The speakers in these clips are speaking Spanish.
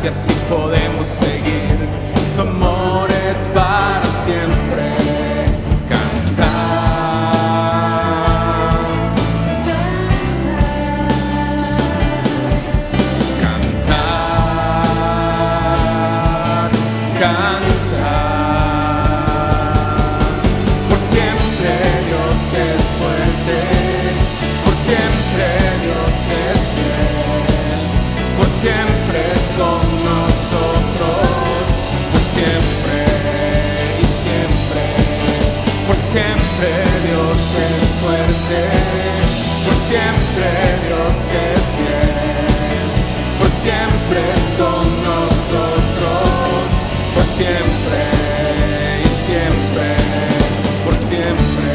y así podemos seguir. Su amor es para siempre. Cantar, cantar, cantar. Por siempre Dios es fuerte, por siempre Dios es fiel, por siempre es con nosotros, por siempre y siempre. Por siempre Dios es fuerte, por siempre Dios es fiel, por siempre es con nosotros, por siempre y siempre, por siempre.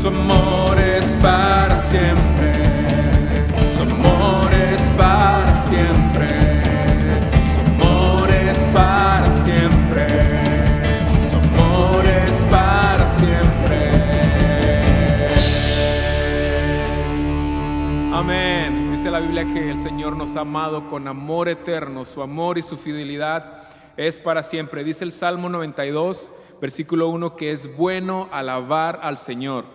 Su amor es para siempre, su amor es para siempre, su amor es para siempre, su amor es para siempre. Amén. Dice la Biblia que el Señor nos ha amado con amor eterno, su amor y su fidelidad es para siempre. Dice el Salmo 92, versículo 1, que es bueno alabar al Señor.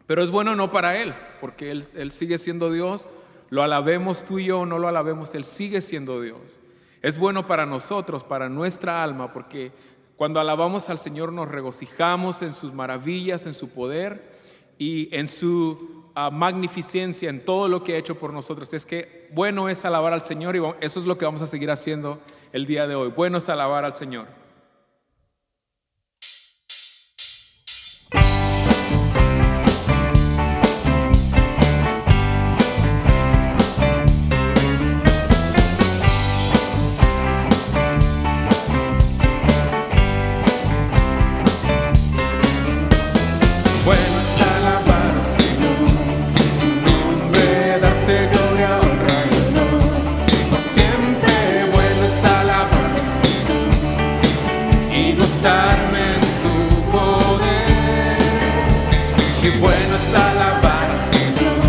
Pero es bueno no para Él, porque Él sigue siendo Dios. Lo alabemos tú y yo o no lo alabemos, Él sigue siendo Dios. Es bueno para nosotros, para nuestra alma, porque cuando alabamos al Señor nos regocijamos en sus maravillas, en su poder y en su magnificencia, en todo lo que ha hecho por nosotros. Es que bueno es alabar al Señor y eso es lo que vamos a seguir haciendo el día de hoy. Bueno es alabar al Señor. Bueno es alabar al Señor, tu nombre, darte gloria, honra y honor. Por siempre bueno es alabar y gozarme en tu poder. Y bueno es alabar al Señor,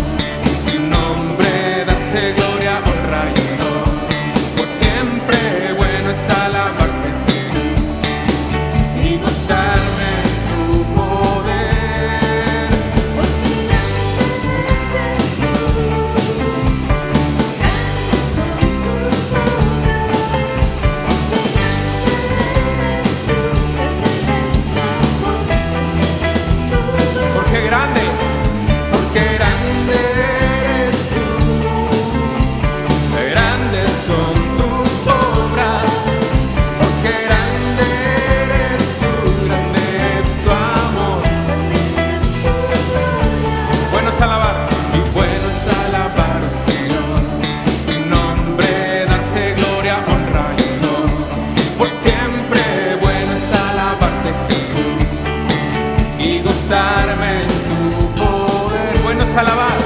tu nombre, darte gloria, honra y honor. Por siempre bueno es alabarte, Jesús, y gozarme en tu poder. Porque grande eres tú, grandes son tus obras, porque grande eres tú, grande es tu amor. Bueno es alabar, y bueno es alabar, oh Señor, tu nombre, darte gloria, honra y honor. Por siempre bueno es alabarte, Jesús, y gozarme en tu poder. Bueno es alabar,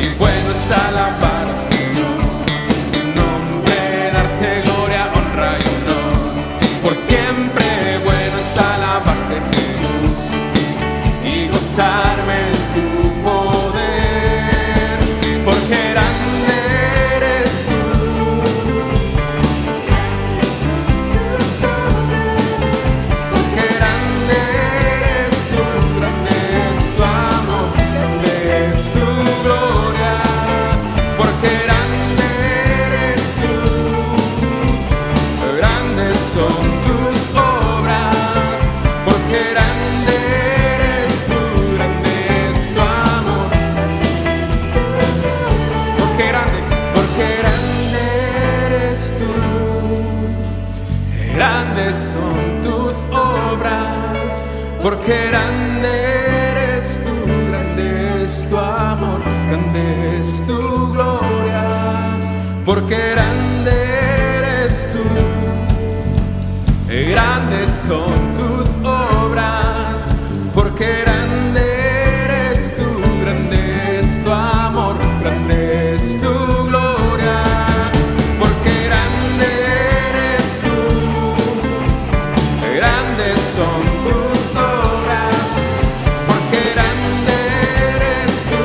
y bueno es alabar, oh Señor, tu nombre, darte gloria, honra y honor. Por siempre bueno es alabarte, Jesús, y gozarme en tu poder. Porque grande eres tú, porque grande eres tú, grande es tu amor, grande es tu gloria. Porque grande eres tú, grandes son tus obras. Porque grande eres tú, grande es tu amor. Porque grande eres tú, grandes son tus obras. Porque grande eres tú, grande es tu amor, grande es tu gloria. Porque grande eres tú, grandes son tus obras. Porque grande eres tú, grande es tu amor, grande es tu gloria. Porque grande eres tú, grandes son tus obras. Porque grande eres tú,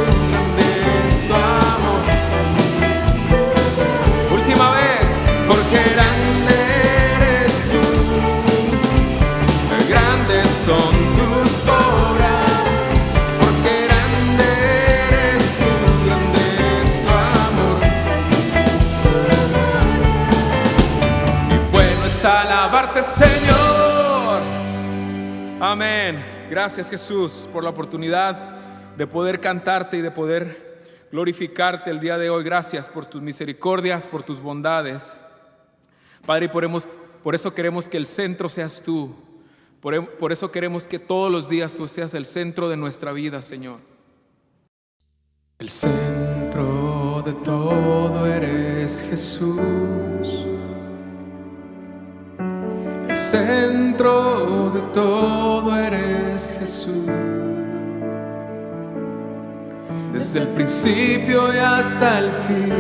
alabarte, Señor. Amén. Gracias, Jesús, por la oportunidad de poder cantarte y de poder glorificarte el día de hoy. Gracias por tus misericordias, por tus bondades, Padre, y por eso queremos que el centro seas tú. Por eso queremos que todos los días tú seas el centro de nuestra vida, Señor. El centro de todo eres Jesús. El centro de todo eres Jesús. Desde el principio y hasta el fin,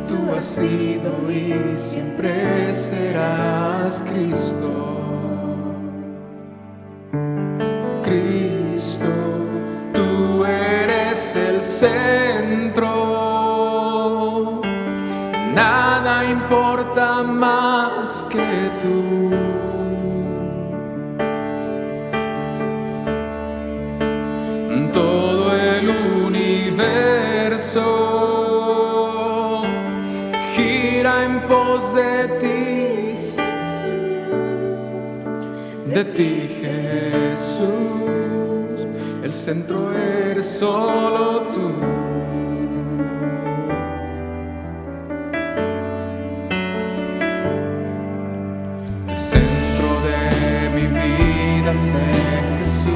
tú has sido y siempre serás Cristo. Cristo, tú eres el centro. Nada importa más que tú. Todo el universo gira en pos de ti, Jesús. El centro eres solo tú. El centro de mi vida sé Jesús.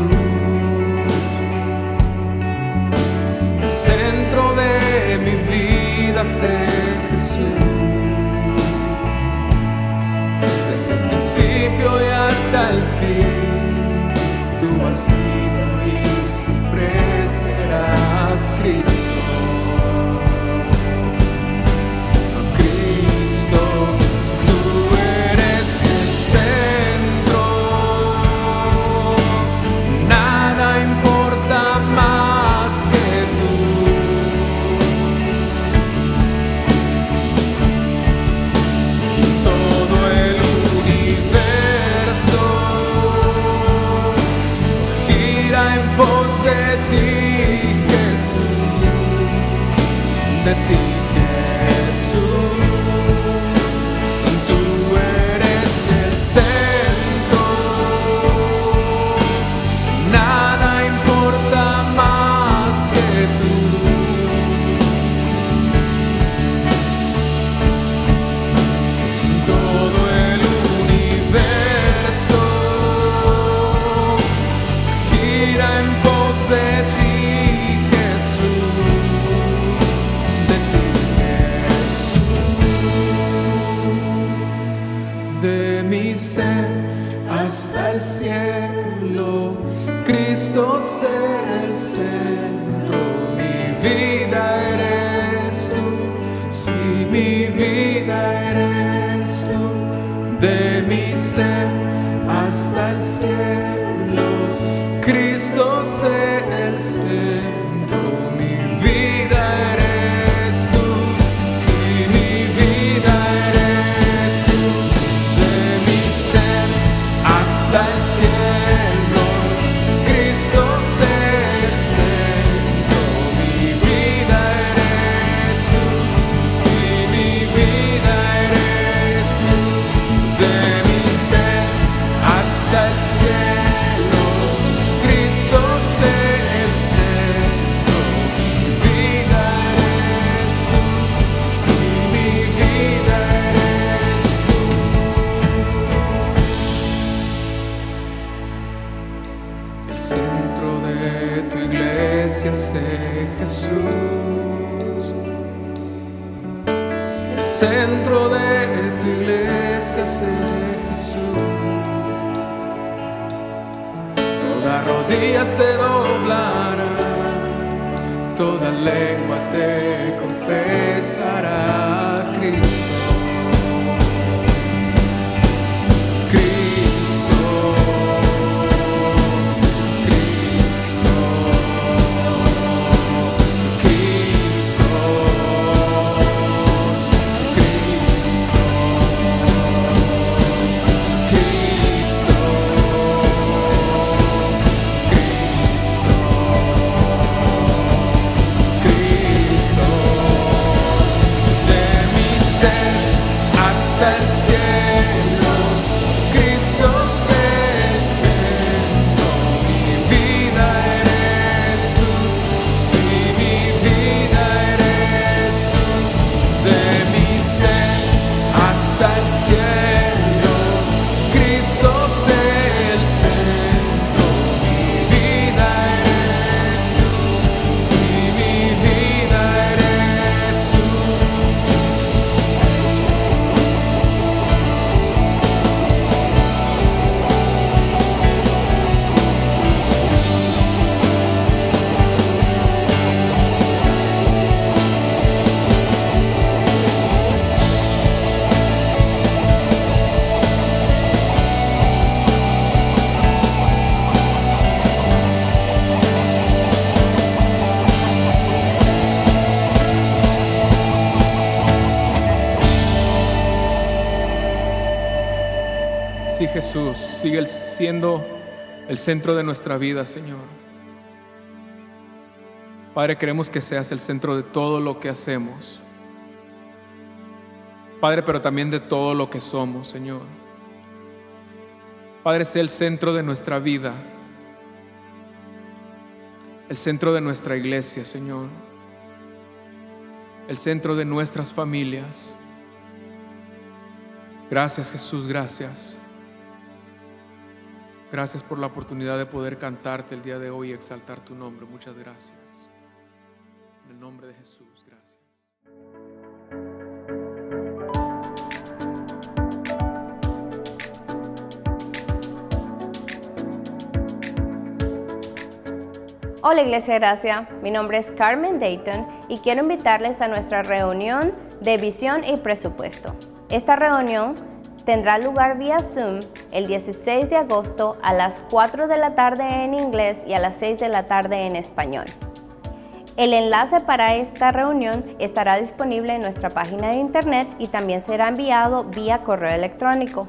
El centro de mi vida sé Jesús. Desde el principio y hasta el fin, tú has sido y siempre serás Cristo. Cristo, tú eres el centro. Nada importa más que tú. Todo el universo gira en pos de ti, Jesús, de ti, Jesús. Tú eres el centro. Nada importa más que tú. Todo el universo gira en pos de ti, Jesús, de ti, Jesús. De mi ser hasta el cielo, Cristo ser el centro. Mi vida eres tú, sí, mi vida eres tú. De mi ser hasta el cielo, Cristo ser el centro. Mi vida eres tú, sí, mi vida eres tú. De mi ser hasta el cielo, Cristo ser el centro. Mi vida eres tú, sí, mi vida eres tú. De mi ser hasta el cielo, Cristo ser el centro. Mi vida eres tú, sí, mi vida eres tú. El centro de tu iglesia sé Jesús. El centro de tu iglesia sé Jesús. Toda rodilla se doblará, toda lengua te confesará, Cristo. Cristo, Cristo, Cristo, Cristo, Cristo, Cristo, Cristo. De mi ser Jesús, sigue siendo el centro de nuestra vida, Señor. Padre, queremos que seas el centro de todo lo que hacemos. Padre, pero también de todo lo que somos, Señor. Padre, sé el centro de nuestra vida, el centro de nuestra iglesia, Señor, el centro de nuestras familias. Gracias, Jesús, gracias. Gracias por la oportunidad de poder cantarte el día de hoy y exaltar tu nombre. Muchas gracias. En el nombre de Jesús, gracias. Hola Iglesia Gracia, mi nombre es Carmen Dayton y quiero invitarles a nuestra reunión de visión y presupuesto. Esta reunión tendrá lugar vía Zoom el 16 de agosto a las 4 de la tarde en inglés y a las 6 de la tarde en español. El enlace para esta reunión estará disponible en nuestra página de internet y también será enviado vía correo electrónico.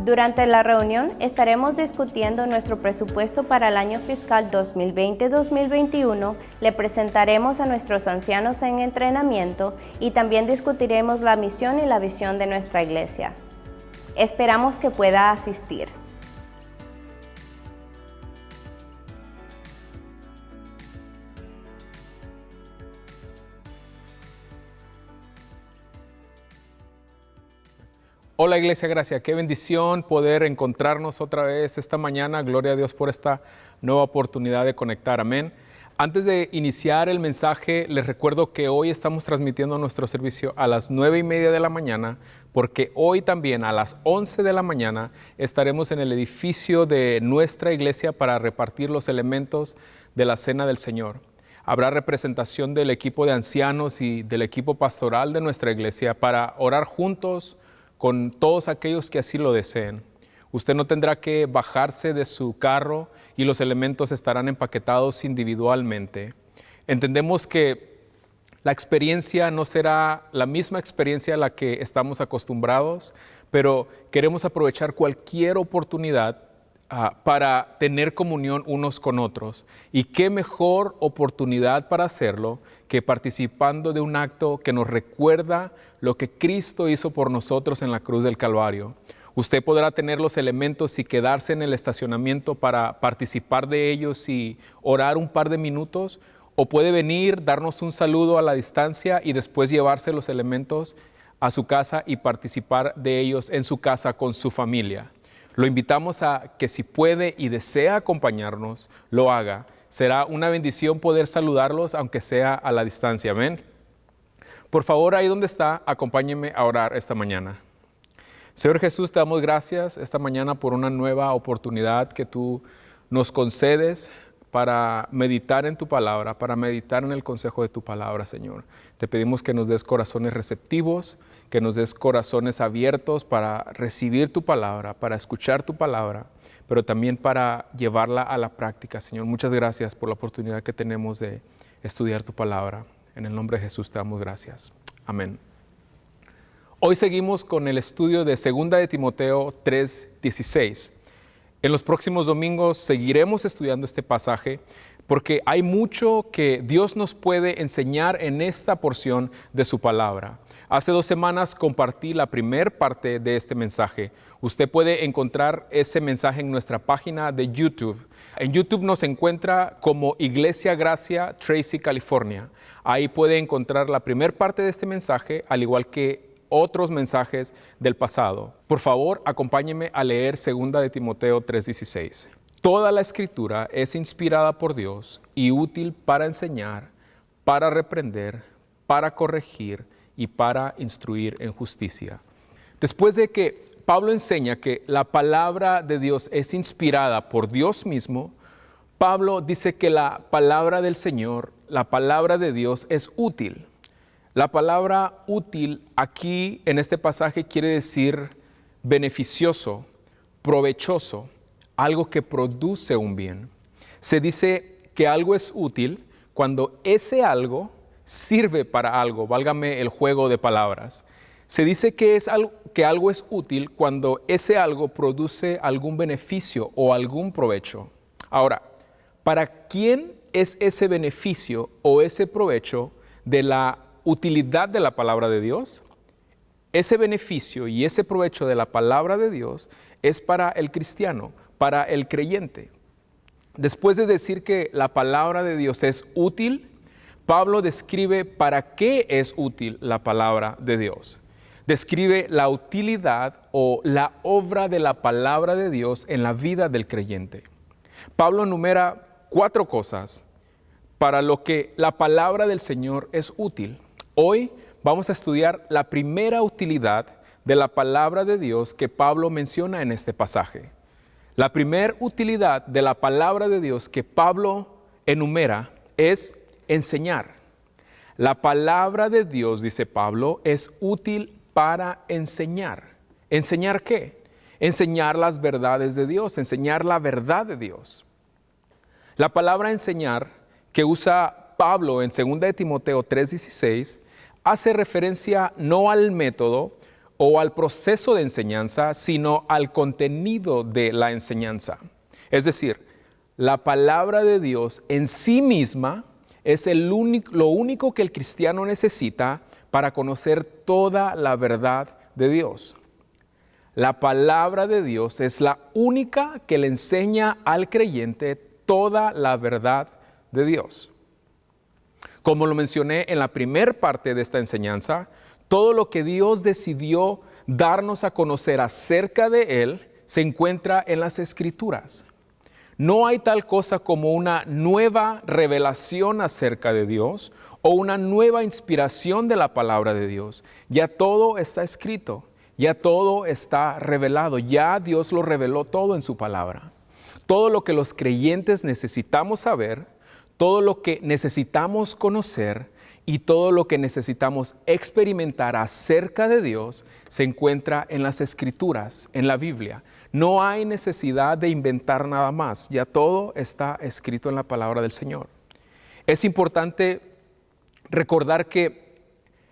Durante la reunión estaremos discutiendo nuestro presupuesto para el año fiscal 2020-2021, le presentaremos a nuestros ancianos en entrenamiento y también discutiremos la misión y la visión de nuestra iglesia. Esperamos que pueda asistir. Hola Iglesia Gracia, qué bendición poder encontrarnos otra vez esta mañana. Gloria a Dios por esta nueva oportunidad de conectar, amén. Antes de iniciar el mensaje, les recuerdo que hoy estamos transmitiendo nuestro servicio a las 9:30 de la mañana, porque hoy también a las 11 de la mañana estaremos en el edificio de nuestra iglesia para repartir los elementos de la Cena del Señor. Habrá representación del equipo de ancianos y del equipo pastoral de nuestra iglesia para orar juntos con todos aquellos que así lo deseen. Usted no tendrá que bajarse de su carro y los elementos estarán empaquetados individualmente. Entendemos que la experiencia no será la misma experiencia a la que estamos acostumbrados, pero queremos aprovechar cualquier oportunidad para tener comunión unos con otros. Y qué mejor oportunidad para hacerlo que participando de un acto que nos recuerda lo que Cristo hizo por nosotros en la cruz del Calvario. Usted podrá tener los elementos y quedarse en el estacionamiento para participar de ellos y orar un par de minutos, o puede venir, darnos un saludo a la distancia y después llevarse los elementos a su casa y participar de ellos en su casa con su familia. Lo invitamos a que si puede y desea acompañarnos, lo haga. Será una bendición poder saludarlos, aunque sea a la distancia. Amén. Por favor, ahí donde está, acompáñeme a orar esta mañana. Señor Jesús, te damos gracias esta mañana por una nueva oportunidad que tú nos concedes para meditar en tu palabra, para meditar en el consejo de tu palabra, Señor. Te pedimos que nos des corazones receptivos, que nos des corazones abiertos para recibir tu palabra, para escuchar tu palabra, pero también para llevarla a la práctica, Señor. Muchas gracias por la oportunidad que tenemos de estudiar tu palabra. En el nombre de Jesús te damos gracias. Amén. Hoy seguimos con el estudio de 2 de Timoteo 3:16. En los próximos domingos seguiremos estudiando este pasaje porque hay mucho que Dios nos puede enseñar en esta porción de su palabra. Hace 2 semanas compartí la primera parte de este mensaje. Usted puede encontrar ese mensaje en nuestra página de YouTube. En YouTube nos encuentra como Iglesia Gracia, Tracy, California. Ahí puede encontrar la primera parte de este mensaje, al igual que otros mensajes del pasado. Por favor, acompáñeme a leer 2 de Timoteo 3:16. Toda la Escritura es inspirada por Dios y útil para enseñar, para reprender, para corregir y para instruir en justicia. Después de que Pablo enseña que la palabra de Dios es inspirada por Dios mismo, Pablo dice que la palabra del Señor, la palabra de Dios es útil. La palabra útil aquí en este pasaje quiere decir beneficioso, provechoso, algo que produce un bien. Se dice que algo es útil cuando ese algo sirve para algo, válgame el juego de palabras. Se dice que algo es útil cuando ese algo produce algún beneficio o algún provecho. Ahora, ¿para quién es ese beneficio o ese provecho de la utilidad de la palabra de Dios? Ese beneficio y ese provecho de la palabra de Dios es para el cristiano, para el creyente. Después de decir que la palabra de Dios es útil, Pablo describe para qué es útil la palabra de Dios. Describe la utilidad o la obra de la palabra de Dios en la vida del creyente. Pablo enumera 4 cosas para lo que la palabra del Señor es útil. Hoy vamos a estudiar la primera utilidad de la palabra de Dios que Pablo menciona en este pasaje. La primera utilidad de la palabra de Dios que Pablo enumera es enseñar. La palabra de Dios, dice Pablo, es útil para enseñar. ¿Enseñar qué? Enseñar las verdades de Dios, enseñar la verdad de Dios. La palabra enseñar que usa Pablo en 2 de Timoteo 3:16 hace referencia no al método o al proceso de enseñanza, sino al contenido de la enseñanza. Es decir, la palabra de Dios en sí misma es lo único que el cristiano necesita para conocer toda la verdad de Dios. La palabra de Dios es la única que le enseña al creyente toda la verdad de Dios. Como lo mencioné en la primera parte de esta enseñanza, todo lo que Dios decidió darnos a conocer acerca de Él se encuentra en las Escrituras. No hay tal cosa como una nueva revelación acerca de Dios o una nueva inspiración de la palabra de Dios. Ya todo está escrito, ya todo está revelado, ya Dios lo reveló todo en su palabra. Todo lo que los creyentes necesitamos saber, todo lo que necesitamos conocer y todo lo que necesitamos experimentar acerca de Dios se encuentra en las Escrituras, en la Biblia. No hay necesidad de inventar nada más, ya todo está escrito en la palabra del Señor. Es importante recordar que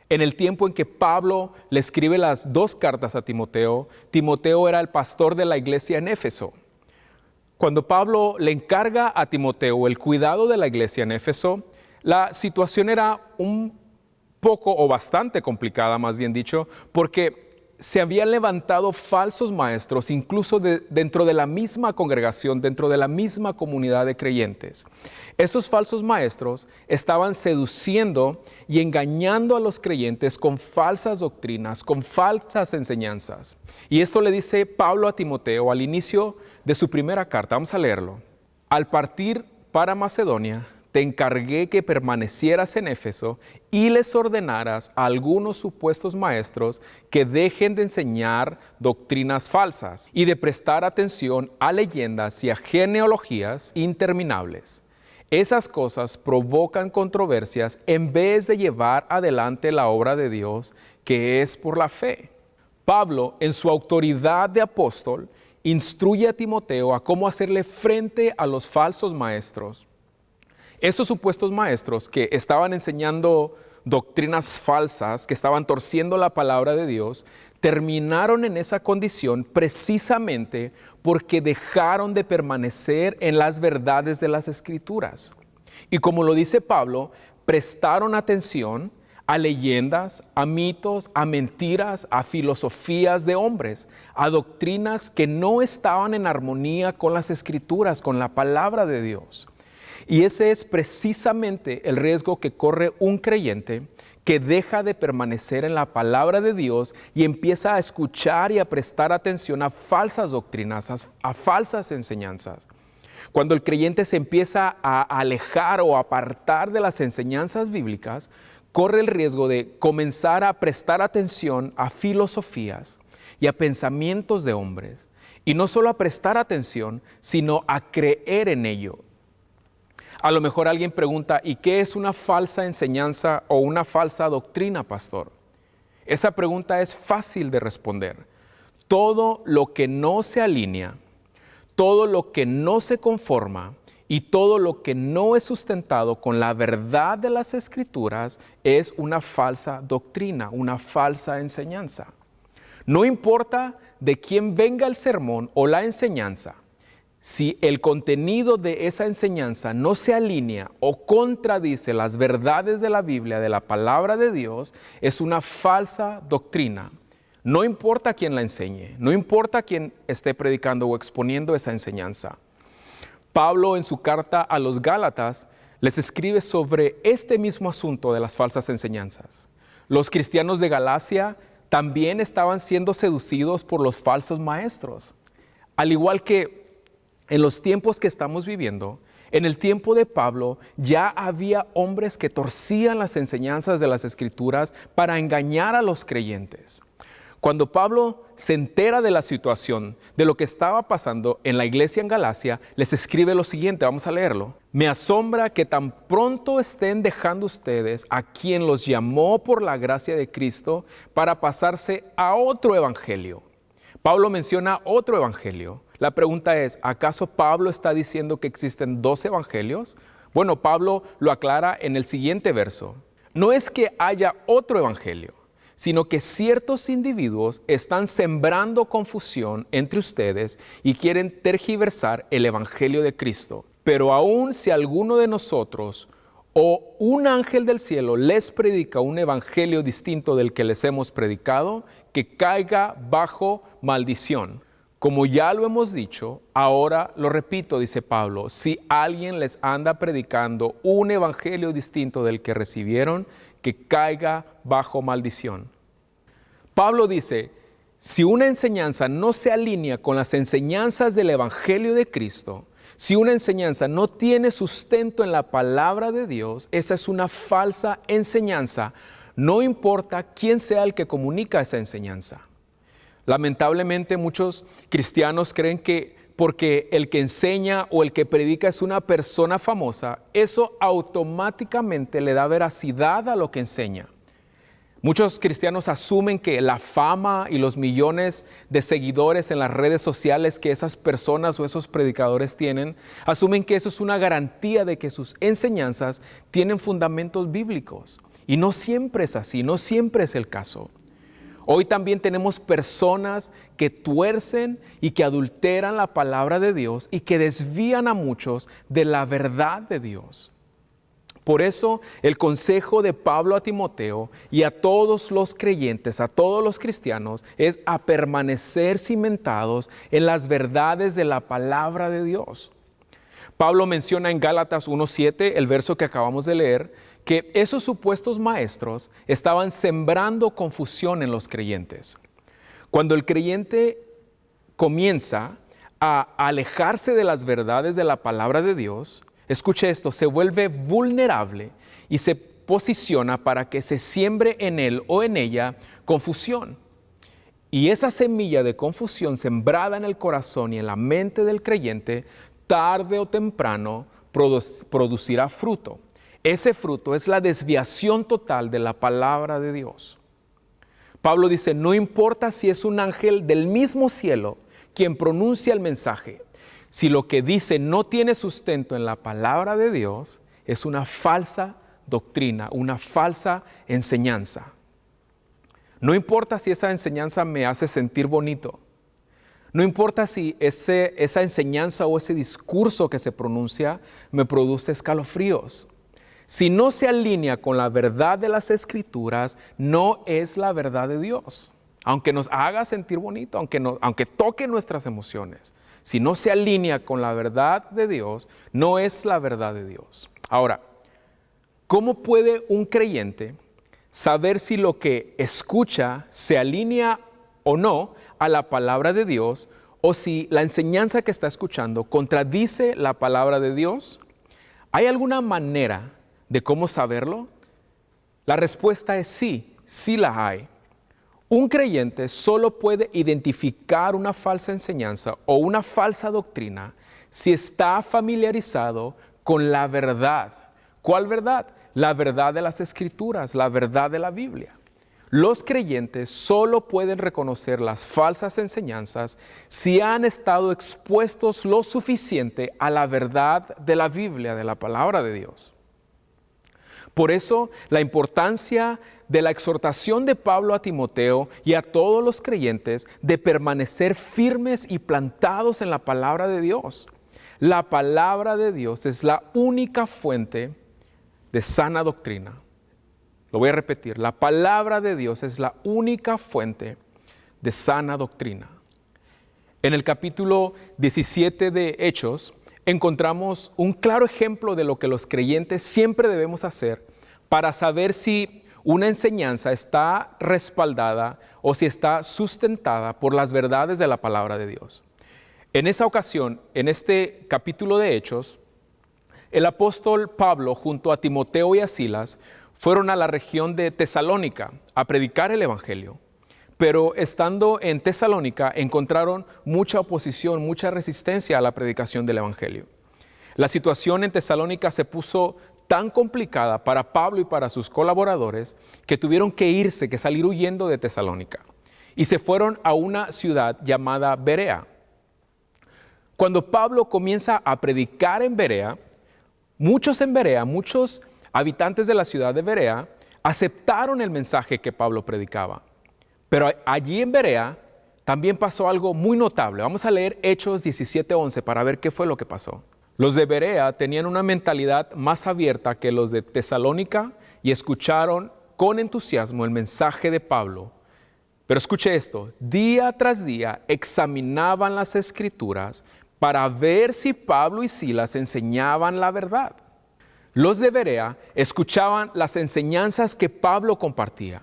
en el tiempo en que Pablo le escribe las 2 cartas a Timoteo, Timoteo era el pastor de la iglesia en Éfeso. Cuando Pablo le encarga a Timoteo el cuidado de la iglesia en Éfeso, la situación era un poco o bastante complicada, más bien dicho, porque se habían levantado falsos maestros, incluso dentro de la misma congregación, dentro de la misma comunidad de creyentes. Estos falsos maestros estaban seduciendo y engañando a los creyentes con falsas doctrinas, con falsas enseñanzas. Y esto le dice Pablo a Timoteo al inicio de su primera carta. Vamos a leerlo. Al partir para Macedonia, te encargué que permanecieras en Éfeso y les ordenaras a algunos supuestos maestros que dejen de enseñar doctrinas falsas y de prestar atención a leyendas y a genealogías interminables. Esas cosas provocan controversias en vez de llevar adelante la obra de Dios, que es por la fe. Pablo, en su autoridad de apóstol, instruye a Timoteo a cómo hacerle frente a los falsos maestros. Estos supuestos maestros que estaban enseñando doctrinas falsas, que estaban torciendo la palabra de Dios, terminaron en esa condición precisamente porque dejaron de permanecer en las verdades de las Escrituras. Y como lo dice Pablo, prestaron atención a leyendas, a mitos, a mentiras, a filosofías de hombres, a doctrinas que no estaban en armonía con las Escrituras, con la palabra de Dios. Y ese es precisamente el riesgo que corre un creyente que deja de permanecer en la palabra de Dios y empieza a escuchar y a prestar atención a falsas doctrinas, a falsas enseñanzas. Cuando el creyente se empieza a alejar o apartar de las enseñanzas bíblicas, corre el riesgo de comenzar a prestar atención a filosofías y a pensamientos de hombres. Y no solo a prestar atención, sino a creer en ello. A lo mejor alguien pregunta, ¿y qué es una falsa enseñanza o una falsa doctrina, pastor? Esa pregunta es fácil de responder. Todo lo que no se alinea, todo lo que no se conforma y todo lo que no es sustentado con la verdad de las Escrituras es una falsa doctrina, una falsa enseñanza. No importa de quién venga el sermón o la enseñanza, si el contenido de esa enseñanza no se alinea o contradice las verdades de la Biblia, de la palabra de Dios, es una falsa doctrina. No importa quién la enseñe, no importa quién esté predicando o exponiendo esa enseñanza. Pablo en su carta a los Gálatas les escribe sobre este mismo asunto de las falsas enseñanzas. Los cristianos de Galacia también estaban siendo seducidos por los falsos maestros. Al igual que en los tiempos que estamos viviendo, en el tiempo de Pablo ya había hombres que torcían las enseñanzas de las Escrituras para engañar a los creyentes. Cuando Pablo se entera de la situación, de lo que estaba pasando en la iglesia en Galacia, les escribe lo siguiente, vamos a leerlo. Me asombra que tan pronto estén dejando ustedes a quien los llamó por la gracia de Cristo para pasarse a otro evangelio. Pablo menciona otro evangelio. La pregunta es, ¿acaso Pablo está diciendo que existen dos evangelios? Bueno, Pablo lo aclara en el siguiente verso. No es que haya otro evangelio, sino que ciertos individuos están sembrando confusión entre ustedes y quieren tergiversar el evangelio de Cristo. Pero aun si alguno de nosotros o un ángel del cielo les predica un evangelio distinto del que les hemos predicado, que caiga bajo maldición. Como ya lo hemos dicho, ahora lo repito, dice Pablo, si alguien les anda predicando un evangelio distinto del que recibieron, que caiga bajo maldición. Pablo dice, si una enseñanza no se alinea con las enseñanzas del evangelio de Cristo, si una enseñanza no tiene sustento en la palabra de Dios, esa es una falsa enseñanza, no importa quién sea el que comunica esa enseñanza. Lamentablemente muchos cristianos creen que porque el que enseña o el que predica es una persona famosa, eso automáticamente le da veracidad a lo que enseña. Muchos cristianos asumen que la fama y los millones de seguidores en las redes sociales que esas personas o esos predicadores tienen, asumen que eso es una garantía de que sus enseñanzas tienen fundamentos bíblicos. Y no siempre es así, no siempre es el caso. Hoy también tenemos personas que tuercen y que adulteran la palabra de Dios y que desvían a muchos de la verdad de Dios. Por eso el consejo de Pablo a Timoteo y a todos los creyentes, a todos los cristianos, es a permanecer cimentados en las verdades de la palabra de Dios. Pablo menciona en Gálatas 1:7, el verso que acabamos de leer, que esos supuestos maestros estaban sembrando confusión en los creyentes. Cuando el creyente comienza a alejarse de las verdades de la palabra de Dios, escuche esto, se vuelve vulnerable y se posiciona para que se siembre en él o en ella confusión. Y esa semilla de confusión sembrada en el corazón y en la mente del creyente, tarde o temprano producirá fruto. Ese fruto es la desviación total de la palabra de Dios. Pablo dice, no importa si es un ángel del mismo cielo quien pronuncia el mensaje, si lo que dice no tiene sustento en la palabra de Dios, es una falsa doctrina, una falsa enseñanza. No importa si esa enseñanza me hace sentir bonito. No importa si esa enseñanza o ese discurso que se pronuncia me produce escalofríos. Si no se alinea con la verdad de las Escrituras, no es la verdad de Dios. Aunque nos haga sentir bonito, aunque toque nuestras emociones. Si no se alinea con la verdad de Dios, no es la verdad de Dios. Ahora, ¿cómo puede un creyente saber si lo que escucha se alinea o no a la palabra de Dios o si la enseñanza que está escuchando contradice la palabra de Dios? ¿Hay alguna manera de cómo saberlo? La respuesta es sí, sí la hay. Un creyente solo puede identificar una falsa enseñanza o una falsa doctrina si está familiarizado con la verdad. ¿Cuál verdad? La verdad de las Escrituras, la verdad de la Biblia. Los creyentes solo pueden reconocer las falsas enseñanzas si han estado expuestos lo suficiente a la verdad de la Biblia, de la palabra de Dios. Por eso, la importancia de la exhortación de Pablo a Timoteo y a todos los creyentes de permanecer firmes y plantados en la palabra de Dios. La palabra de Dios es la única fuente de sana doctrina. Lo voy a repetir, la palabra de Dios es la única fuente de sana doctrina. En el capítulo 17 de Hechos encontramos un claro ejemplo de lo que los creyentes siempre debemos hacer para saber si una enseñanza está respaldada o si está sustentada por las verdades de la palabra de Dios. En esa ocasión, en este capítulo de Hechos, el apóstol Pablo junto a Timoteo y a Silas fueron a la región de Tesalónica a predicar el evangelio. Pero estando en Tesalónica encontraron mucha oposición, mucha resistencia a la predicación del evangelio. La situación en Tesalónica se puso tan complicada para Pablo y para sus colaboradores que tuvieron que irse, que salir huyendo de Tesalónica. Y se fueron a una ciudad llamada Berea. Cuando Pablo comienza a predicar en Berea, muchos habitantes de la ciudad de Berea aceptaron el mensaje que Pablo predicaba. Pero allí en Berea también pasó algo muy notable. Vamos a leer Hechos 17:11 para ver qué fue lo que pasó. Los de Berea tenían una mentalidad más abierta que los de Tesalónica y escucharon con entusiasmo el mensaje de Pablo. Pero escuche esto, día tras día examinaban las Escrituras para ver si Pablo y Silas enseñaban la verdad. Los de Berea escuchaban las enseñanzas que Pablo compartía.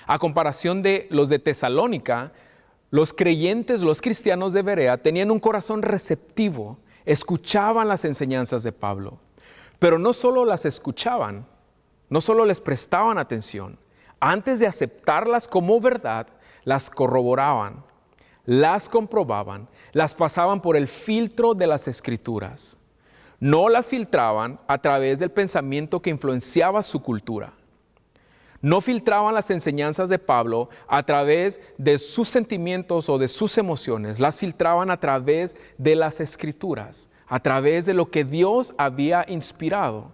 A comparación de los de Tesalónica, los creyentes, los cristianos de Berea tenían un corazón receptivo, escuchaban las enseñanzas de Pablo. Pero no solo las escuchaban, no solo les prestaban atención, antes de aceptarlas como verdad, las corroboraban, las comprobaban, las pasaban por el filtro de las Escrituras. No las filtraban a través del pensamiento que influenciaba su cultura. No filtraban las enseñanzas de Pablo a través de sus sentimientos o de sus emociones. Las filtraban a través de las Escrituras, a través de lo que Dios había inspirado.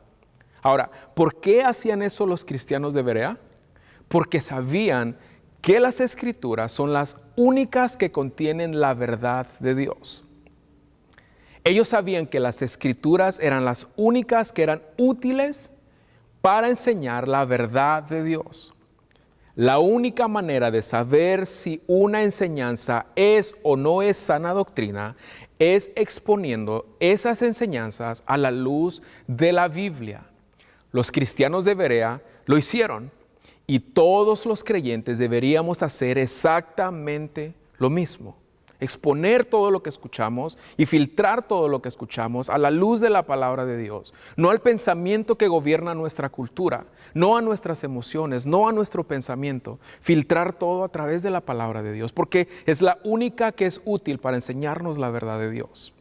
Ahora, ¿por qué hacían eso los cristianos de Berea? Porque sabían que las Escrituras son las únicas que contienen la verdad de Dios. Ellos sabían que las Escrituras eran las únicas que eran útiles para enseñar la verdad de Dios. La única manera de saber si una enseñanza es o no es sana doctrina es exponiendo esas enseñanzas a la luz de la Biblia. Los cristianos de Berea lo hicieron y todos los creyentes deberíamos hacer exactamente lo mismo. Exponer todo lo que escuchamos y filtrar todo lo que escuchamos a la luz de la palabra de Dios, no al pensamiento que gobierna nuestra cultura, no a nuestras emociones, no a nuestro pensamiento, filtrar todo a través de la palabra de Dios, porque es la única que es útil para enseñarnos la verdad de Dios.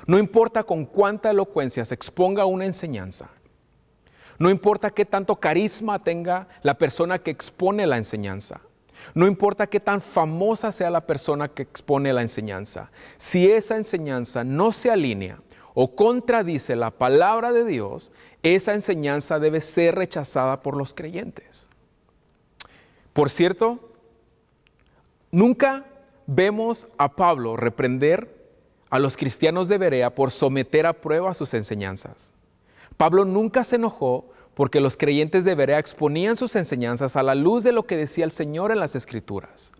No importa con cuánta elocuencia se exponga una enseñanza, no importa qué tanto carisma tenga la persona que expone la enseñanza, no importa qué tan famosa sea la persona que expone la enseñanza, si esa enseñanza no se alinea o contradice la palabra de Dios, esa enseñanza debe ser rechazada por los creyentes. Por cierto, nunca vemos a Pablo reprender a los cristianos de Berea por someter a prueba sus enseñanzas. Pablo nunca se enojó porque los creyentes de Berea exponían sus enseñanzas a la luz de lo que decía el Señor en las Escrituras.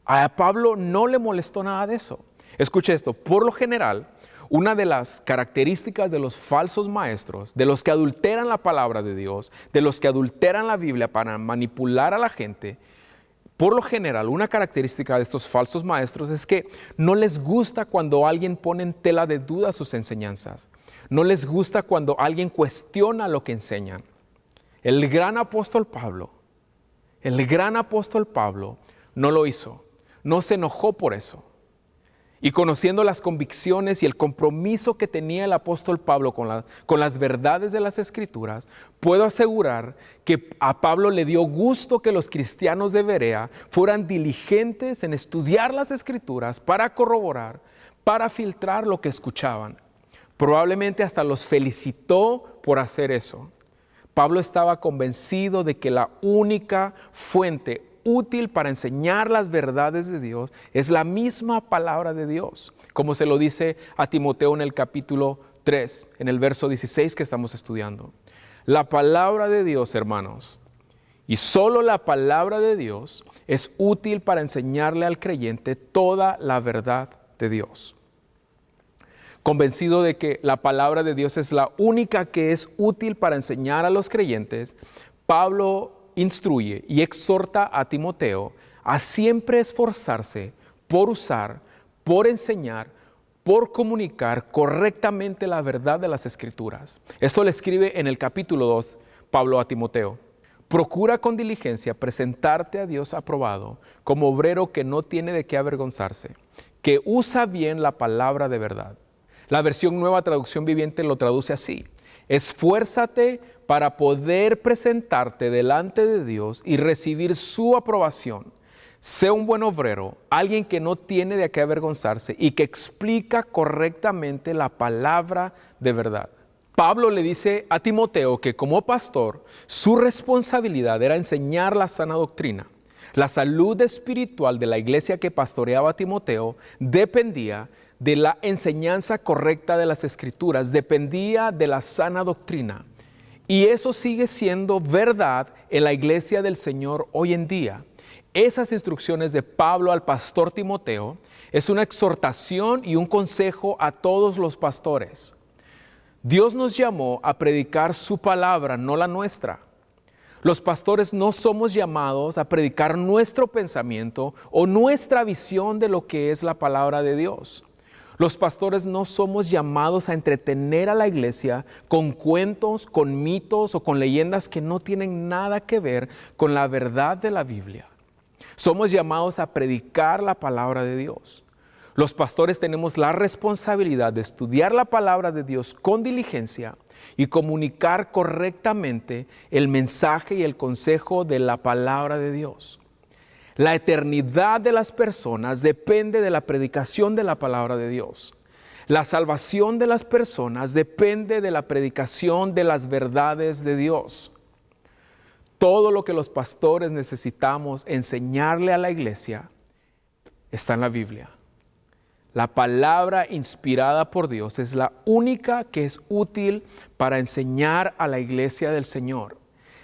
A Pablo no le molestó nada de eso. Escuche esto, por lo general, una de las características de los falsos maestros, de los que adulteran la palabra de Dios, de los que adulteran la Biblia para manipular a la gente, por lo general, una característica de estos falsos maestros es que no les gusta cuando alguien pone en tela de duda sus enseñanzas. No les gusta cuando alguien cuestiona lo que enseñan. El gran apóstol Pablo no lo hizo, no se enojó por eso. Y conociendo las convicciones y el compromiso que tenía el apóstol Pablo con las verdades de las Escrituras, puedo asegurar que a Pablo le dio gusto que los cristianos de Berea fueran diligentes en estudiar las Escrituras para corroborar, para filtrar lo que escuchaban. Probablemente hasta los felicitó por hacer eso. Pablo estaba convencido de que la única fuente útil para enseñar las verdades de Dios es la misma palabra de Dios, como se lo dice a Timoteo en el capítulo 3, en el verso 16 que estamos estudiando. La palabra de Dios, hermanos, y solo la palabra de Dios es útil para enseñarle al creyente toda la verdad de Dios. Convencido de que la palabra de Dios es la única que es útil para enseñar a los creyentes, Pablo instruye y exhorta a Timoteo a siempre esforzarse por usar, por enseñar, por comunicar correctamente la verdad de las Escrituras. Esto le escribe en el capítulo 2 Pablo a Timoteo. Procura con diligencia presentarte a Dios aprobado, como obrero que no tiene de qué avergonzarse, que usa bien la palabra de verdad. La versión Nueva Traducción Viviente lo traduce así: esfuérzate para poder presentarte delante de Dios y recibir su aprobación. Sé un buen obrero, alguien que no tiene de qué avergonzarse y que explica correctamente la palabra de verdad. Pablo le dice a Timoteo que como pastor, su responsabilidad era enseñar la sana doctrina. La salud espiritual de la iglesia que pastoreaba a Timoteo dependía de la enseñanza correcta de las Escrituras, dependía de la sana doctrina. Y eso sigue siendo verdad en la iglesia del Señor hoy en día. Esas instrucciones de Pablo al pastor Timoteo es una exhortación y un consejo a todos los pastores. Dios nos llamó a predicar su palabra, no la nuestra. Los pastores no somos llamados a predicar nuestro pensamiento o nuestra visión de lo que es la palabra de Dios. Los pastores no somos llamados a entretener a la iglesia con cuentos, con mitos o con leyendas que no tienen nada que ver con la verdad de la Biblia. Somos llamados a predicar la palabra de Dios. Los pastores tenemos la responsabilidad de estudiar la palabra de Dios con diligencia y comunicar correctamente el mensaje y el consejo de la palabra de Dios. La eternidad de las personas depende de la predicación de la palabra de Dios. La salvación de las personas depende de la predicación de las verdades de Dios. Todo lo que los pastores necesitamos enseñarle a la iglesia está en la Biblia. La palabra inspirada por Dios es la única que es útil para enseñar a la iglesia del Señor.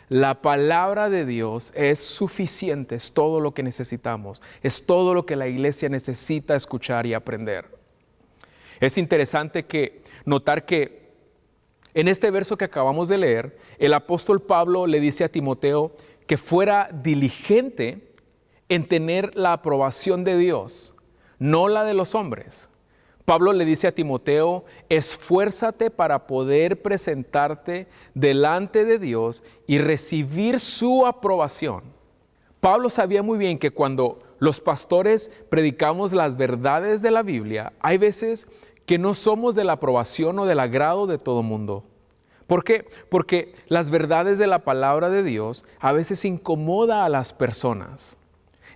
La palabra de Dios es suficiente, es todo lo que necesitamos, es todo lo que la iglesia necesita escuchar y aprender. Es interesante notar que en este verso que acabamos de leer, el apóstol Pablo le dice a Timoteo que fuera diligente en tener la aprobación de Dios, no la de los hombres. Pablo le dice a Timoteo, esfuérzate para poder presentarte delante de Dios y recibir su aprobación. Pablo sabía muy bien que cuando los pastores predicamos las verdades de la Biblia, hay veces que no somos de la aprobación o del agrado de todo mundo. ¿Por qué? Porque las verdades de la palabra de Dios a veces incomoda a las personas.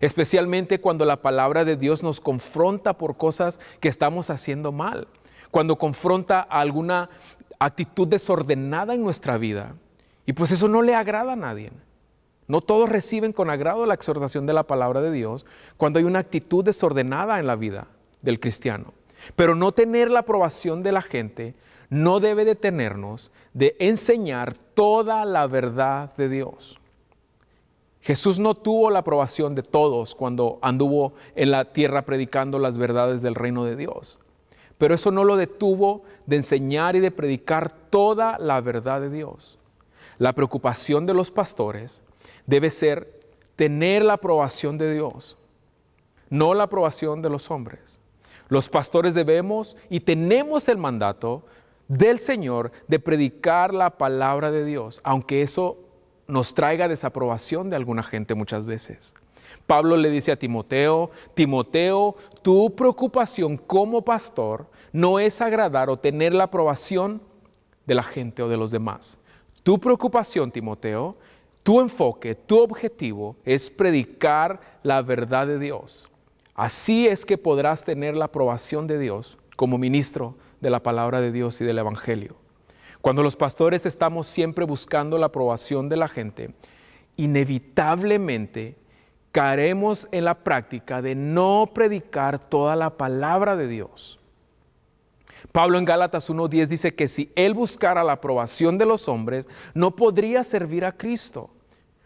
Especialmente cuando la palabra de Dios nos confronta por cosas que estamos haciendo mal, cuando confronta alguna actitud desordenada en nuestra vida. Y pues eso no le agrada a nadie. No todos reciben con agrado la exhortación de la palabra de Dios cuando hay una actitud desordenada en la vida del cristiano. Pero no tener la aprobación de la gente no debe detenernos de enseñar toda la verdad de Dios. Jesús no tuvo la aprobación de todos cuando anduvo en la tierra predicando las verdades del reino de Dios. Pero eso no lo detuvo de enseñar y de predicar toda la verdad de Dios. La preocupación de los pastores debe ser tener la aprobación de Dios, no la aprobación de los hombres. Los pastores debemos y tenemos el mandato del Señor de predicar la palabra de Dios, aunque eso nos traiga desaprobación de alguna gente muchas veces. Pablo le dice a Timoteo, Timoteo, tu preocupación como pastor no es agradar o tener la aprobación de la gente o de los demás. Tu preocupación, Timoteo, tu enfoque, tu objetivo es predicar la verdad de Dios. Así es que podrás tener la aprobación de Dios como ministro de la palabra de Dios y del Evangelio. Cuando los pastores estamos siempre buscando la aprobación de la gente, inevitablemente caeremos en la práctica de no predicar toda la palabra de Dios. Pablo en Gálatas 1:10 dice que si él buscara la aprobación de los hombres, no podría servir a Cristo.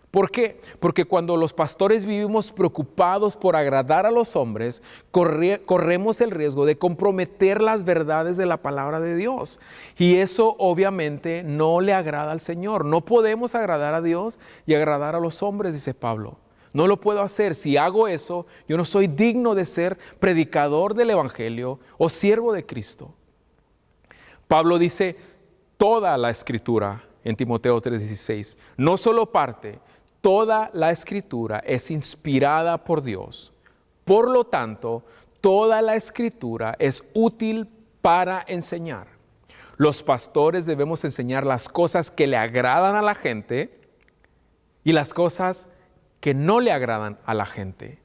¿Por qué? Porque cuando los pastores vivimos preocupados por agradar a los hombres, corremos el riesgo de comprometer las verdades de la palabra de Dios. Y eso obviamente no le agrada al Señor. No podemos agradar a Dios y agradar a los hombres, dice Pablo. No lo puedo hacer. Si hago eso, yo no soy digno de ser predicador del Evangelio o siervo de Cristo. Pablo dice toda la Escritura en Timoteo 3:16. No solo parte, toda la Escritura es inspirada por Dios. Por lo tanto, toda la Escritura es útil para enseñar. Los pastores debemos enseñar las cosas que le agradan a la gente y las cosas que no le agradan a la gente,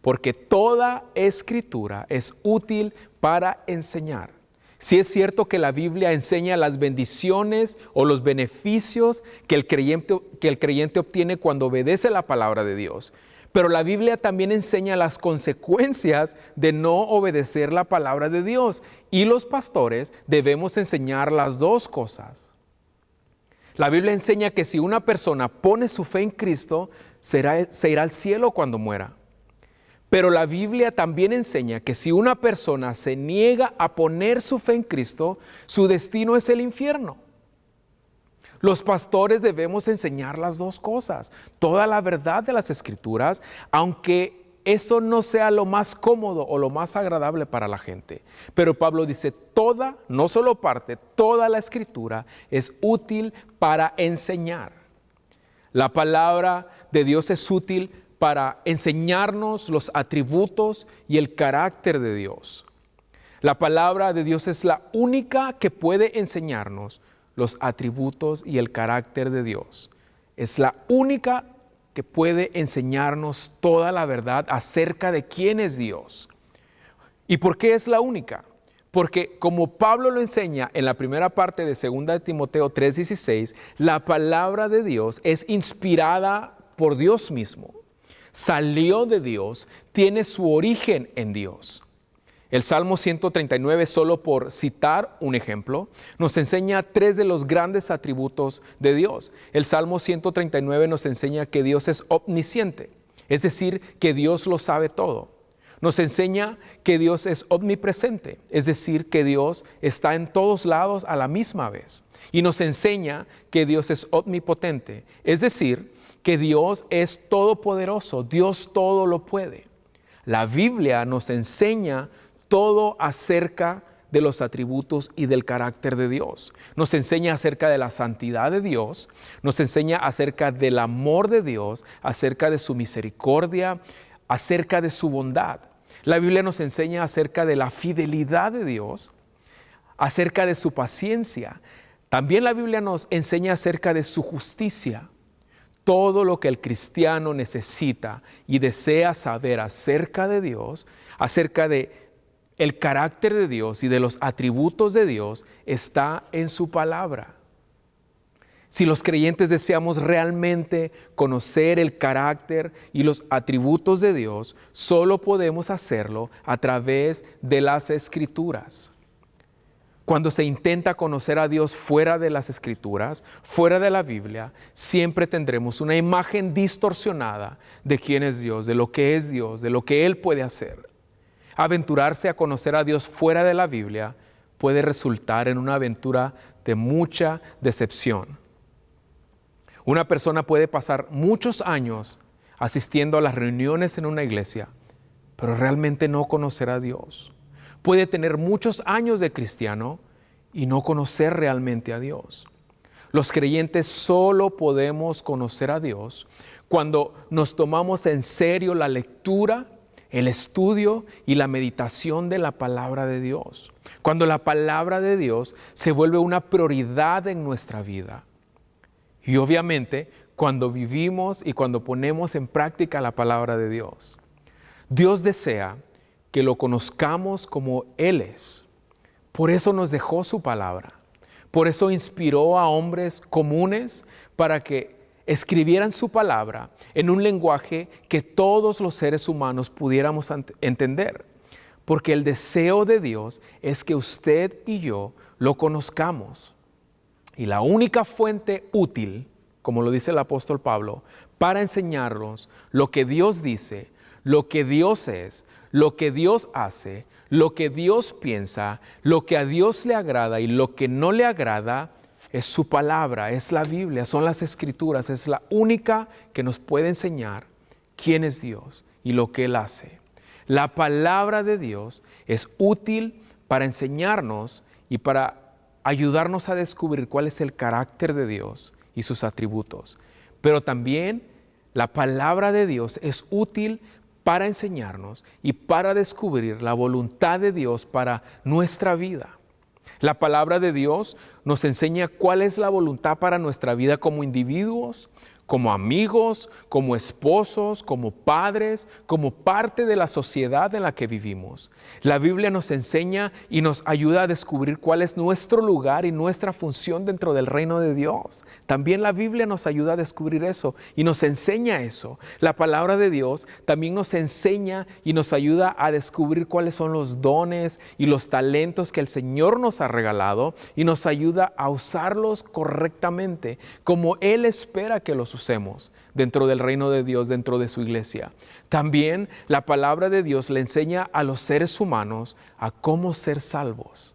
porque toda Escritura es útil para enseñar. Si es cierto que la Biblia enseña las bendiciones o los beneficios que el creyente obtiene cuando obedece la palabra de Dios, pero la Biblia también enseña las consecuencias de no obedecer la palabra de Dios, y los pastores debemos enseñar las dos cosas. La Biblia enseña que si una persona pone su fe en Cristo, se irá al cielo cuando muera. Pero la Biblia también enseña que si una persona se niega a poner su fe en Cristo, su destino es el infierno. Los pastores debemos enseñar las dos cosas, toda la verdad de las Escrituras, aunque eso no sea lo más cómodo o lo más agradable para la gente. Pero Pablo dice toda, no solo parte, toda la Escritura es útil para enseñar. La palabra de Dios es útil para enseñarnos los atributos y el carácter de Dios. La palabra de Dios es la única que puede enseñarnos los atributos y el carácter de Dios. Es la única que puede enseñarnos toda la verdad acerca de quién es Dios. ¿Y por qué es la única? Porque como Pablo lo enseña en la primera parte de 2 de Timoteo 3:16, la palabra de Dios es inspirada por Dios mismo. Salió de Dios, tiene su origen en Dios. El Salmo 139, solo por citar un ejemplo, nos enseña 3 de los grandes atributos de Dios. El Salmo 139 nos enseña que Dios es omnisciente, es decir, que Dios lo sabe todo. Nos enseña que Dios es omnipresente, es decir, que Dios está en todos lados a la misma vez. Y nos enseña que Dios es omnipotente, es decir, que Dios es todopoderoso, Dios todo lo puede. La Biblia nos enseña todo acerca de los atributos y del carácter de Dios. Nos enseña acerca de la santidad de Dios, nos enseña acerca del amor de Dios, acerca de su misericordia, acerca de su bondad. La Biblia nos enseña acerca de la fidelidad de Dios, acerca de su paciencia. También la Biblia nos enseña acerca de su justicia. Todo lo que el cristiano necesita y desea saber acerca de Dios, acerca de el carácter de Dios y de los atributos de Dios, está en su palabra. Si los creyentes deseamos realmente conocer el carácter y los atributos de Dios, solo podemos hacerlo a través de las Escrituras. Cuando se intenta conocer a Dios fuera de las Escrituras, fuera de la Biblia, siempre tendremos una imagen distorsionada de quién es Dios, de lo que es Dios, de lo que Él puede hacer. Aventurarse a conocer a Dios fuera de la Biblia puede resultar en una aventura de mucha decepción. Una persona puede pasar muchos años asistiendo a las reuniones en una iglesia, pero realmente no conocer a Dios. Puede tener muchos años de cristiano y no conocer realmente a Dios. Los creyentes solo podemos conocer a Dios cuando nos tomamos en serio la lectura, el estudio y la meditación de la palabra de Dios. Cuando la palabra de Dios se vuelve una prioridad en nuestra vida. Y obviamente, cuando vivimos y cuando ponemos en práctica la palabra de Dios. Dios desea que lo conozcamos como Él es. Por eso nos dejó su palabra. Por eso inspiró a hombres comunes para que escribieran su palabra en un lenguaje que todos los seres humanos pudiéramos entender. Porque el deseo de Dios es que usted y yo lo conozcamos. Y la única fuente útil, como lo dice el apóstol Pablo, para enseñarnos lo que Dios dice, lo que Dios es, lo que Dios hace, lo que Dios piensa, lo que a Dios le agrada y lo que no le agrada, es su palabra, es la Biblia, son las Escrituras, es la única que nos puede enseñar quién es Dios y lo que Él hace. La palabra de Dios es útil para enseñarnos y para ayudarnos a descubrir cuál es el carácter de Dios y sus atributos. Pero también la palabra de Dios es útil para enseñarnos y para descubrir la voluntad de Dios para nuestra vida. La palabra de Dios nos enseña cuál es la voluntad para nuestra vida como individuos, como amigos, como esposos, como padres, como parte de la sociedad en la que vivimos. La Biblia nos enseña y nos ayuda a descubrir cuál es nuestro lugar y nuestra función dentro del reino de Dios. También la Biblia nos ayuda a descubrir eso y nos enseña eso. La palabra de Dios también nos enseña y nos ayuda a descubrir cuáles son los dones y los talentos que el Señor nos ha regalado y nos ayuda a usarlos correctamente como Él espera que los usemos dentro del reino de Dios, dentro de su iglesia. También la palabra de Dios le enseña a los seres humanos a cómo ser salvos.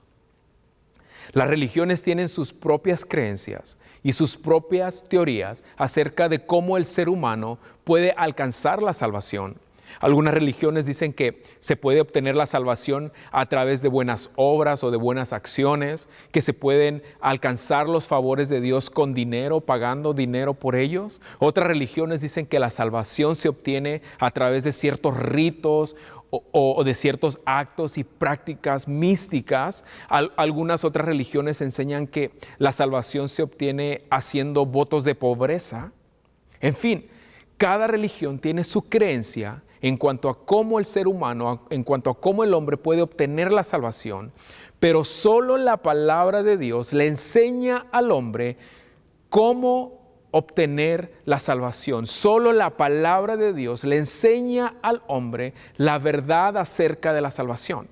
Las religiones tienen sus propias creencias y sus propias teorías acerca de cómo el ser humano puede alcanzar la salvación. Algunas religiones dicen que se puede obtener la salvación a través de buenas obras o de buenas acciones, que se pueden alcanzar los favores de Dios con dinero, pagando dinero por ellos. Otras religiones dicen que la salvación se obtiene a través de ciertos ritos o de ciertos actos y prácticas místicas. Algunas otras religiones enseñan que la salvación se obtiene haciendo votos de pobreza. En fin, cada religión tiene su creencia en cuanto a cómo el ser humano, en cuanto a cómo el hombre puede obtener la salvación, pero solo la palabra de Dios le enseña al hombre cómo obtener la salvación. Solo la palabra de Dios le enseña al hombre la verdad acerca de la salvación.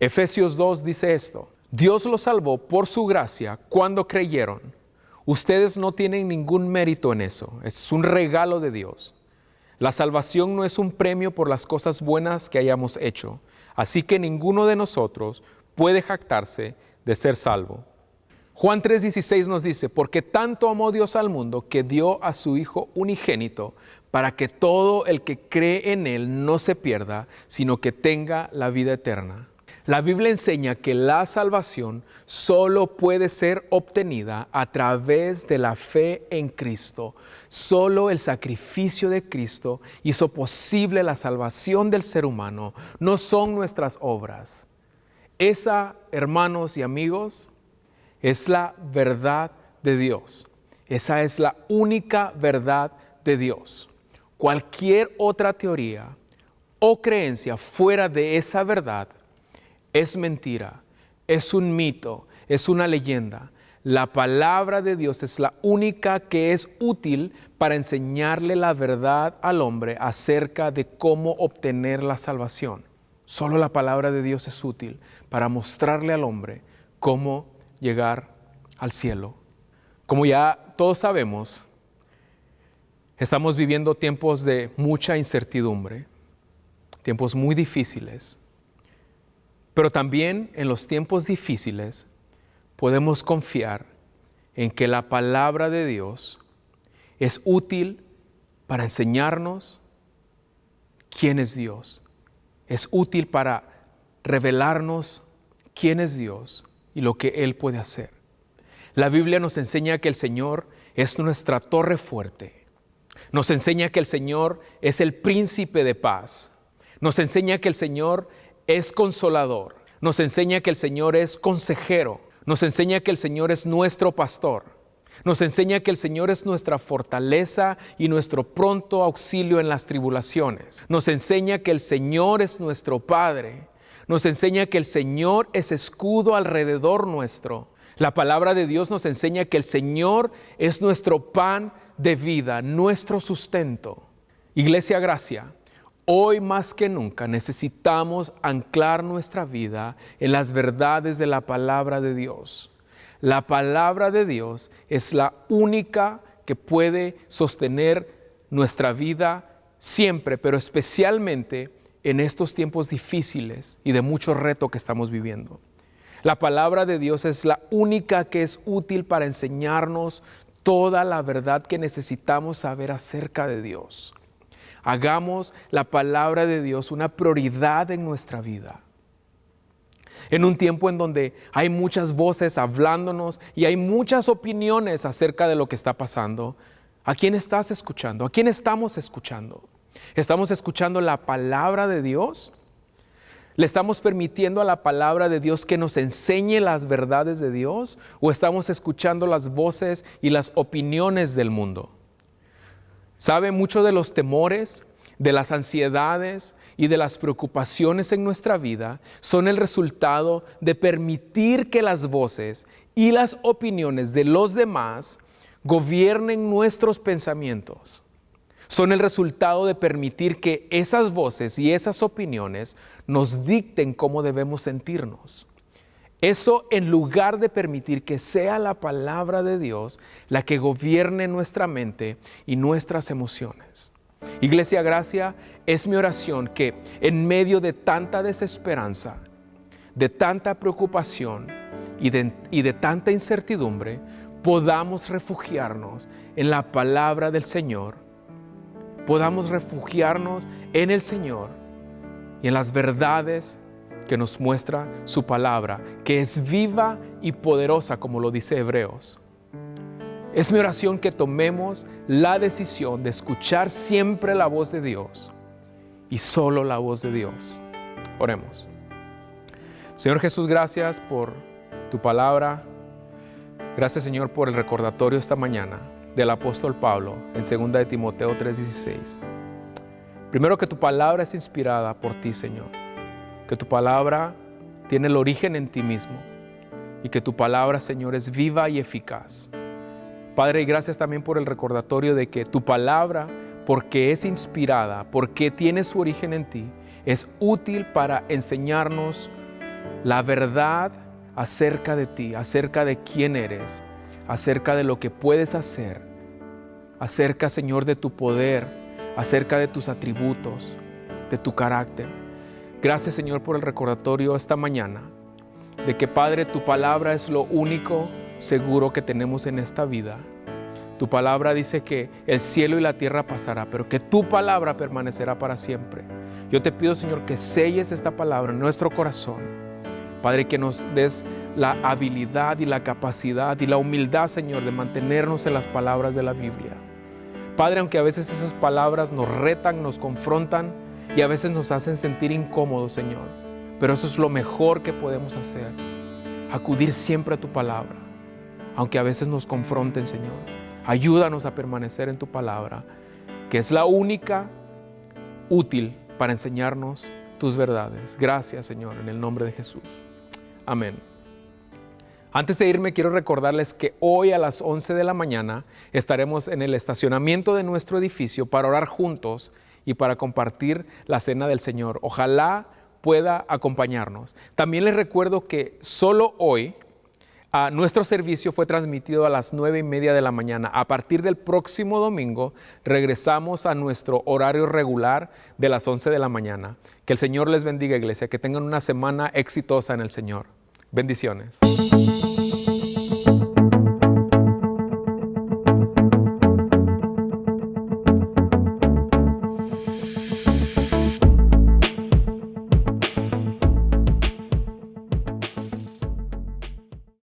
Efesios 2 dice esto: Dios los salvó por su gracia cuando creyeron. Ustedes no tienen ningún mérito en eso, es un regalo de Dios. La salvación no es un premio por las cosas buenas que hayamos hecho, así que ninguno de nosotros puede jactarse de ser salvo. Juan 3:16 nos dice: porque tanto amó Dios al mundo que dio a su Hijo unigénito, para que todo el que cree en Él no se pierda, sino que tenga la vida eterna. La Biblia enseña que la salvación solo puede ser obtenida a través de la fe en Cristo. Solo el sacrificio de Cristo hizo posible la salvación del ser humano, no son nuestras obras. Esa, hermanos y amigos, es la verdad de Dios. Esa es la única verdad de Dios. Cualquier otra teoría o creencia fuera de esa verdad es mentira, es un mito, es una leyenda. La palabra de Dios es la única que es útil para enseñarle la verdad al hombre acerca de cómo obtener la salvación. Solo la palabra de Dios es útil para mostrarle al hombre cómo llegar al cielo. Como ya todos sabemos, estamos viviendo tiempos de mucha incertidumbre, tiempos muy difíciles. Pero también en los tiempos difíciles podemos confiar en que la palabra de Dios es útil para enseñarnos quién es Dios. Es útil para revelarnos quién es Dios y lo que Él puede hacer. La Biblia nos enseña que el Señor es nuestra torre fuerte. Nos enseña que el Señor es el príncipe de paz. Nos enseña que el Señor es consolador. Nos enseña que el Señor es consejero. Nos enseña que el Señor es nuestro pastor. Nos enseña que el Señor es nuestra fortaleza y nuestro pronto auxilio en las tribulaciones. Nos enseña que el Señor es nuestro Padre. Nos enseña que el Señor es escudo alrededor nuestro. La palabra de Dios nos enseña que el Señor es nuestro pan de vida, nuestro sustento. Iglesia Gracia, hoy más que nunca necesitamos anclar nuestra vida en las verdades de la palabra de Dios. La palabra de Dios es la única que puede sostener nuestra vida siempre, pero especialmente en estos tiempos difíciles y de mucho reto que estamos viviendo. La palabra de Dios es la única que es útil para enseñarnos toda la verdad que necesitamos saber acerca de Dios. Hagamos la palabra de Dios una prioridad en nuestra vida. En un tiempo en donde hay muchas voces hablándonos y hay muchas opiniones acerca de lo que está pasando, ¿a quién estás escuchando? ¿A quién estamos escuchando? ¿Estamos escuchando la palabra de Dios? ¿Le estamos permitiendo a la palabra de Dios que nos enseñe las verdades de Dios? ¿O estamos escuchando las voces y las opiniones del mundo? ¿Sabe? Muchos de los temores, de las ansiedades y de las preocupaciones en nuestra vida son el resultado de permitir que las voces y las opiniones de los demás gobiernen nuestros pensamientos. Son el resultado de permitir que esas voces y esas opiniones nos dicten cómo debemos sentirnos. Eso en lugar de permitir que sea la palabra de Dios la que gobierne nuestra mente y nuestras emociones. Iglesia Gracia, es mi oración que en medio de tanta desesperanza, de tanta preocupación y de tanta incertidumbre, podamos refugiarnos en la palabra del Señor. Podamos refugiarnos en el Señor y en las verdades que nos muestra su palabra, que es viva y poderosa, como lo dice Hebreos. Es mi oración que tomemos la decisión de escuchar siempre la voz de Dios y solo la voz de Dios. Oremos. Señor Jesús, gracias por tu palabra. Gracias, Señor, por el recordatorio esta mañana del apóstol Pablo en 2 de Timoteo 3:16. Primero, que tu palabra es inspirada por ti, Señor. Que tu palabra tiene el origen en ti mismo y que tu palabra, Señor, es viva y eficaz. Padre, y gracias también por el recordatorio de que tu palabra, porque es inspirada, porque tiene su origen en ti, es útil para enseñarnos la verdad acerca de ti, acerca de quién eres, acerca de lo que puedes hacer, acerca, Señor, de tu poder, acerca de tus atributos, de tu carácter. Gracias, Señor, por el recordatorio esta mañana de que, Padre, tu palabra es lo único seguro que tenemos en esta vida. Tu palabra dice que el cielo y la tierra pasará, pero que tu palabra permanecerá para siempre. Yo te pido, Señor, que selles esta palabra en nuestro corazón. Padre, que nos des la habilidad y la capacidad y la humildad, Señor, de mantenernos en las palabras de la Biblia. Padre, aunque a veces esas palabras nos retan, nos confrontan y a veces nos hacen sentir incómodos, Señor, pero eso es lo mejor que podemos hacer, acudir siempre a tu palabra, aunque a veces nos confronten, Señor. Ayúdanos a permanecer en tu palabra, que es la única útil para enseñarnos tus verdades. Gracias, Señor, en el nombre de Jesús. Amén. Antes de irme, quiero recordarles que hoy a las 11 de la mañana estaremos en el estacionamiento de nuestro edificio para orar juntos y para compartir la cena del Señor. Ojalá pueda acompañarnos. También les recuerdo que solo hoy nuestro servicio fue transmitido a las 9:30 de la mañana. A partir del próximo domingo regresamos a nuestro horario regular de las 11 de la mañana. Que el Señor les bendiga, iglesia. Que tengan una semana exitosa en el Señor. Bendiciones.